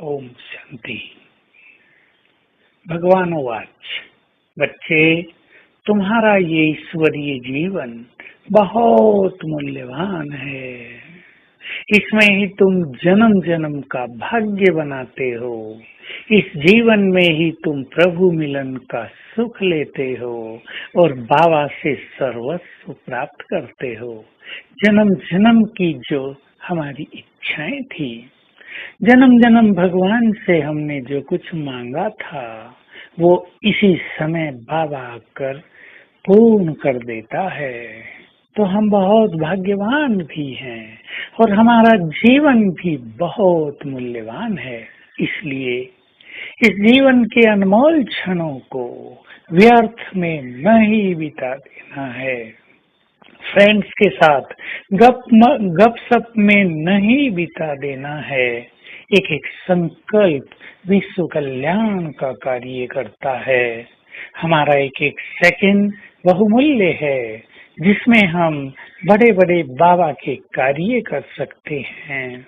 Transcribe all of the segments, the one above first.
ओम शांति। भगवान वाच, बच्चे, तुम्हारा ये ईश्वरीय जीवन बहुत मूल्यवान है। इसमें ही तुम जन्म जन्म का भाग्य बनाते हो। इस जीवन में ही तुम प्रभु मिलन का सुख लेते हो और बाबा से सर्वस्व प्राप्त करते हो। जन्म जन्म की जो हमारी इच्छाएं थी, जन्म जन्म भगवान से हमने जो कुछ मांगा था, वो इसी समय बाबा आकर पूर्ण कर देता है। तो हम बहुत भाग्यवान भी हैं और हमारा जीवन भी बहुत मूल्यवान है। इसलिए इस जीवन के अनमोल क्षणों को व्यर्थ में नहीं बिता देना है। फ्रेंड्स के साथ गपशप में नहीं बिता देना है। एक एक संकल्प विश्व कल्याण का कार्य करता है। हमारा एक एक सेकंड बहुमूल्य है, जिसमें हम बड़े बड़े बाबा के कार्य कर सकते हैं।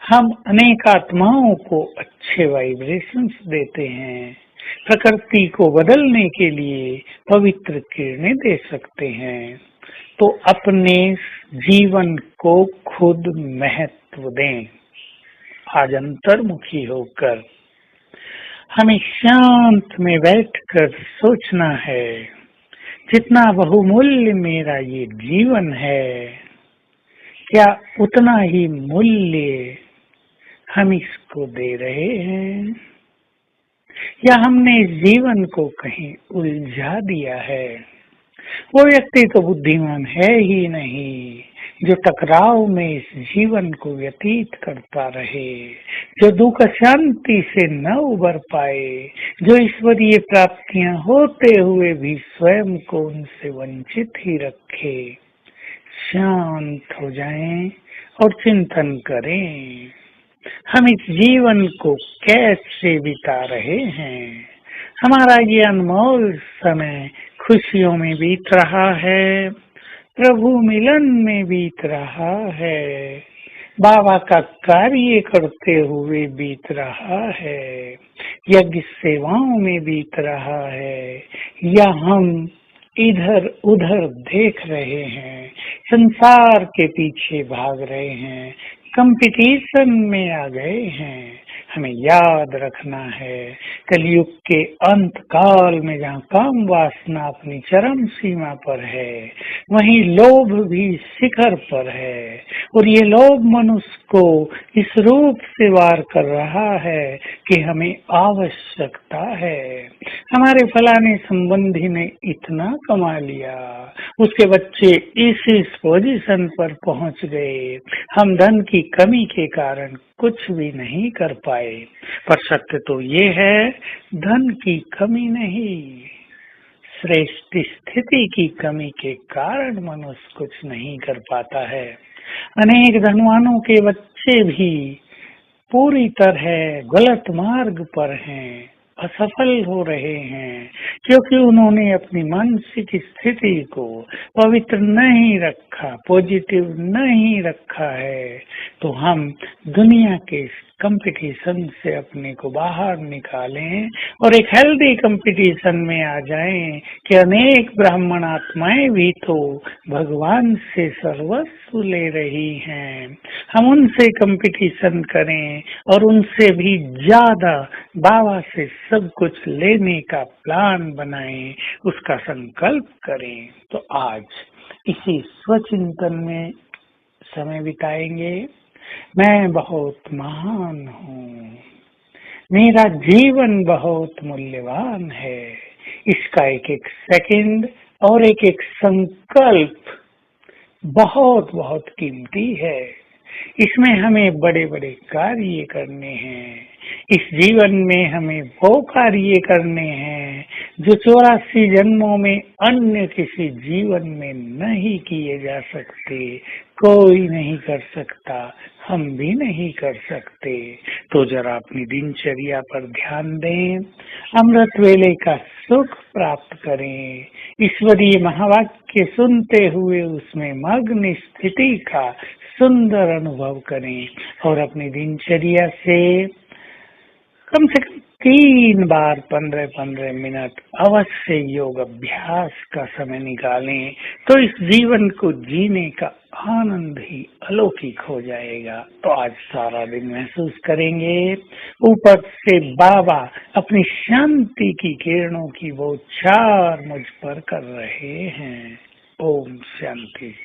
हम अनेक आत्माओं को अच्छे वाइब्रेशंस देते हैं। प्रकृति को बदलने के लिए पवित्र किरणें दे सकते हैं। तो अपने जीवन को खुद महत्व दें। आज अंतर्मुखी होकर हमें शांत में बैठकर सोचना है, जितना बहुमूल्य मेरा ये जीवन है, क्या उतना ही मूल्य हम इसको दे रहे हैं, या हमने इस जीवन को कहीं उलझा दिया है। वो व्यक्ति तो बुद्धिमान है ही नहीं जो टकराव में इस जीवन को व्यतीत करता रहे, जो दुख शांति से न उबर पाए, जो ईश्वरीय प्राप्तियां होते हुए भी स्वयं को उनसे वंचित ही रखे। शांत हो जाएं और चिंतन करें, हम इस जीवन को कैसे बिता रहे हैं। हमारा ये अनमोल समय खुशियों में बीत रहा है, प्रभु मिलन में बीत रहा है, बाबा का कार्य करते हुए बीत रहा है, यज्ञ सेवाओं में बीत रहा है, या हम इधर उधर देख रहे हैं, संसार के पीछे भाग रहे हैं, कंपटीशन में आ गए हैं। हमें याद रखना है, कलयुग के अंत काल में जहाँ काम वासना अपनी चरम सीमा पर है, वहीं लोभ भी शिखर पर है। और ये लोभ मनुष्य को इस रूप से वार कर रहा है कि हमें आवश्यकता है। हमारे फलाने संबंधी ने इतना कमा लिया, उसके बच्चे इस पोजीशन पर पहुंच गए, हम धन की कमी के कारण कुछ भी नहीं कर पाए। पर सत्य तो ये है, धन की कमी नहीं, श्रेष्ठ स्थिति की कमी के कारण मनुष्य कुछ नहीं कर पाता है। अनेक धनवानों के बच्चे भी पूरी तरह गलत मार्ग पर हैं, असफल हो रहे हैं, क्योंकि उन्होंने अपनी मानसिक स्थिति को पवित्र नहीं रखा, पॉजिटिव नहीं रखा है। तो हम दुनिया के कंपटीशन से अपने को बाहर निकालें और एक हेल्दी कंपटीशन में आ जाएं कि अनेक ब्राह्मण आत्माएं भी तो भगवान से सर्वस्व ले रही हैं। हम उनसे कंपटीशन करें और उनसे भी ज्यादा बाबा से सब कुछ लेने का प्लान बनाएं, उसका संकल्प करें। तो आज इसी स्वचिंतन में समय बिताएंगे। मैं बहुत महान हूँ, मेरा जीवन बहुत मूल्यवान है, इसका एक एक सेकंड और एक एक संकल्प बहुत बहुत कीमती है। इसमें हमें बड़े बड़े कार्य करने हैं। इस जीवन में हमें वो कार्य करने हैं जो 84 जन्मों में अन्य किसी जीवन में नहीं किए जा सकते। कोई नहीं कर सकता, हम भी नहीं कर सकते। तो जरा अपनी दिनचर्या पर ध्यान दें, अमृत वेले का सुख प्राप्त करें, ईश्वरीय महावाक्य सुनते हुए उसमें मग्न स्थिति का सुंदर अनुभव करें और अपनी दिनचर्या से कम से कम 3 बार 15-15 मिनट अवश्य योग अभ्यास का समय निकालें, तो इस जीवन को जीने का आनंद ही अलौकिक हो जाएगा। तो आज सारा दिन महसूस करेंगे ऊपर से बाबा अपनी शांति की किरणों की बौछार मुझ पर कर रहे हैं। ओम शांति।